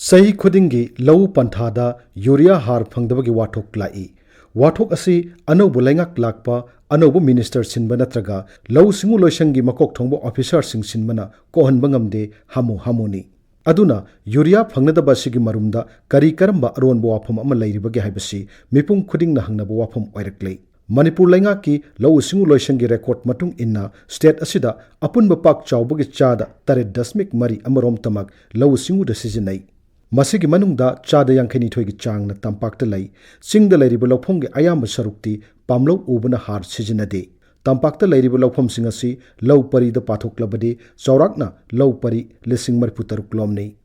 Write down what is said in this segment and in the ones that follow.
Sahi khudingi lau panthada urea har phangdabagi wathok lai. Wathok asi anobu laingak lakpa anobu minister sinba natraga lau singu loisangi makok thongbo officer sing sinbana kohanba ngamde hamuni. Aduna urea phangnadaba sigi marumda kari karamba aronbo wafam ama lairibagi haibasi mipung khudingna hangnaba wafam oiraklei. Manipur laingaki lau singu loisangi record matung inna state asida apunba pak chawbagi chada tare dasmik mari amarom tamak lau singu da sizinai. Masigi manungda chada yankhaini thoigi changna tampakta lai singda lairiba lawphomgi ayamba sarukti pamlo ubana har sijinade tampakta lairiba lawphom singasi law pari da pathoklabadi chawrakna law pari lising marpu taruk lomnei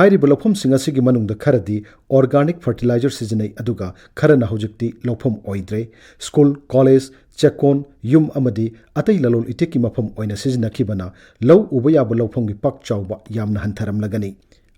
hairiba lawphom singasi gi manungda kharadi organic fertilizer sijinai aduga kharana hojikti lawphom oidre school college chekon yum amadi atai lalol iteki mafam oina sijinakibana law ubaya ba lawphomgi pak chawba yamna hantaram lagani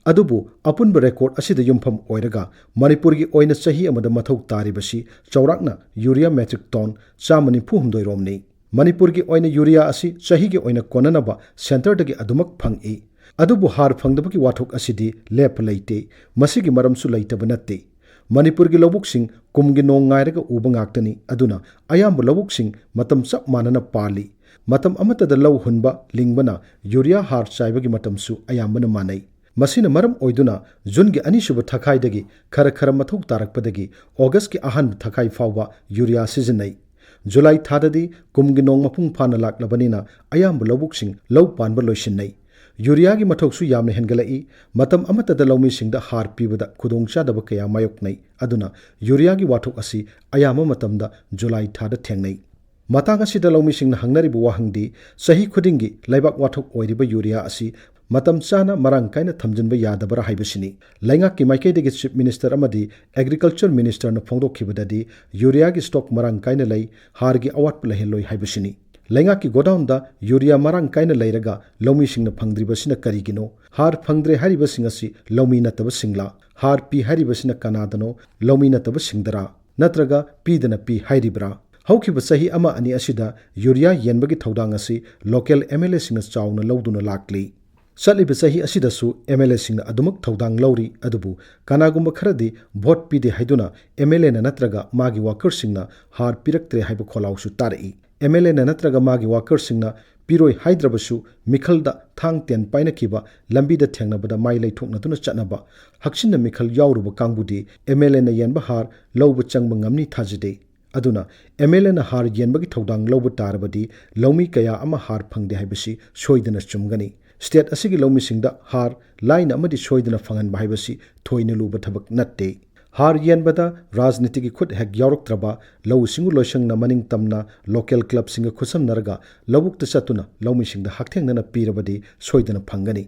Adubu apunba record asida yumpham oiraga Manipurgi oina chahi amada mathau taribasi chawrakna urea metric ton chamani phuhumdoi romni Manipurgi oina urea asi chahi ge oina konanaba center dagi adumak phangi adubu har phangdabagi wathok asidi lep leite masigi maramsu leitaba natte Manipurgi lobuksing kumgi nong ngairaga uba ngaktani aduna ayamba lobuksing matam chap manana pali matam amatada law hunba lingbana urea har chaibagi matamsu ayambana manai Masina maram oiduna Jungi anisuba thakaidagi khara mathau tarakpadagi August ki ahan thakai fawba urea seasonai July thadadi kumgi nong mapung phana laklabanina ayamba lobuksing law panba loisinnai urea gi mathoksu yamna hengalai matam amatada lawmi singda har pibada khudongcha daba kaya mayoknai aduna urea gi wathok asi ayama matamda July thada thengnai Matanga sida lawmi singna hangnaribu wahangdi sahi khudingi laibak wathok oiriba urea asi Matam chana marang kaina thamjinba yadabara haibasini laingak ki maikaidagi chief minister amadi agriculture minister na phongdokhibadadi urea gi stock marang kaina lai har gi awat plaheloi haibasini laingak ki godown da urea marang kaina lairaga lawmi singna phangdribasina karigino har phangdre haribasingasi lawmi nataba singla har pi haribasina kanadano lawmi nataba singdara natraga pidana pi hairibra haukiba sahi ama ani asida urea yenbagi thodang asi local MLA singna chawna lawduna lakli Saliba sahi asidasu MLA singna adumak thodang lawri adubu kanagumba kharadi vote pide haiduna MLA na natraga magi workers singna har piraktre haiba kholawsu tarai MLA na natraga magi workers singna piroi haidrabasu mikhalda thang ten paina kiba lambida thengnabada mai leithokna tuna chatnaba haksinna mikhal yawruba kangbudi MLA na yenba har lawba changba ngamni thajide aduna MLA na har yenbagi thodang lawba tarabadi lawmi kaya ama har phangde haibasi soidana chumgani State asigi lawmi singda har line amadi soidana phangan bahibasi thoina luba thabak natte har yenbada rajnitigi khut hek yawroktraba law singu loisang na maning tamna local club singa khusam naraga lawukta chatuna lawmi singda hakthengna na pirabadi soidana phangani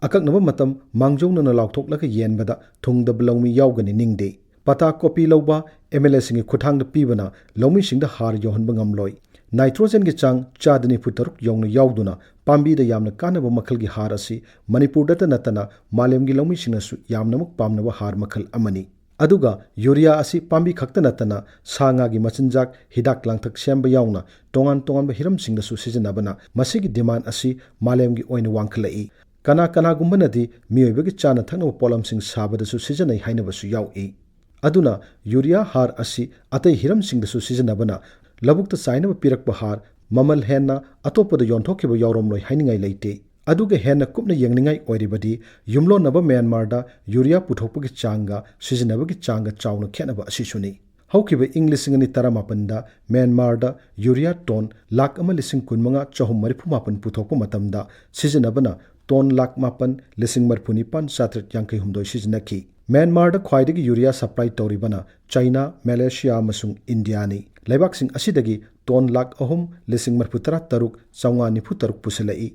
akaknaba matam mangjongna na lawthoklaga yenbada thungdab lawmi yawgani ningde pata copy lawba MLA singi khuthangda pibana lawmi singda har yohanba ngamloi Nitrogen gi chang chadani putaruk yongna yawduna pambi da yamna kanaba makhal gi har asi Manipur da natana malem gi lawmi sinasu yamna muk pamnaba har makhal amani aduga urea asi pambi khakta natana sanga gi machinjak hidak langthak semba yawna tongan ba hiram singdasu sijanabana masigi demand asi malem gi oina wangkhlai kana gumbanadi miyoiba gi chana thakna polam sing sabadasu sijanai hainabasu yawi aduna urea har asi atai hiram singdasu sijanabana Labukta sainaba pirakba har mamal henna atopada yonthokiba yawromloi hainingai leite aduga henna kupna yengningai oiribadi yumlo naba Myanmar da urea puthokpagi changa sijinabagi changa chawna khenaba asisuni haukiba English ngani taramapanda Myanmar da urea ton lakh ama lising kunmanga chahum mariphumapan puthokpa matamda sijinabana ton lakh mapan lising marphuni pan satrat yankai humdoi sijinaki Myanmar da khwaidagi urea supply toribana China Malaysia amasung India ni Laibaksing asidagi ton lakh ahum lising marputara taruk chawnga nifu taruk pusilai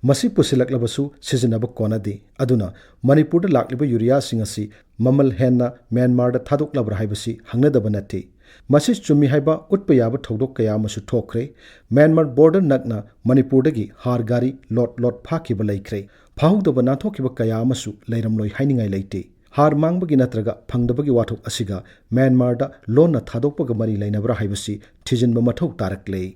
masi pusilak labasu sizinaba konadi aduna Manipur da lakliba urea singasi mamal henna Myanmar da thadok labra haibasi hangnadaba nate masi chumi haiba utpa yaba thodok kaya masu thokre Myanmar border nakna Manipur dagi har gari lot phakiba laikre phahudaba nathokiba kaya masu leiramloi hainingai leite har mangbagi natraga phangdabagi wathok asiga Myanmar da lonna thadokpaga mari lainabra haibasi thijinba mathau taraklei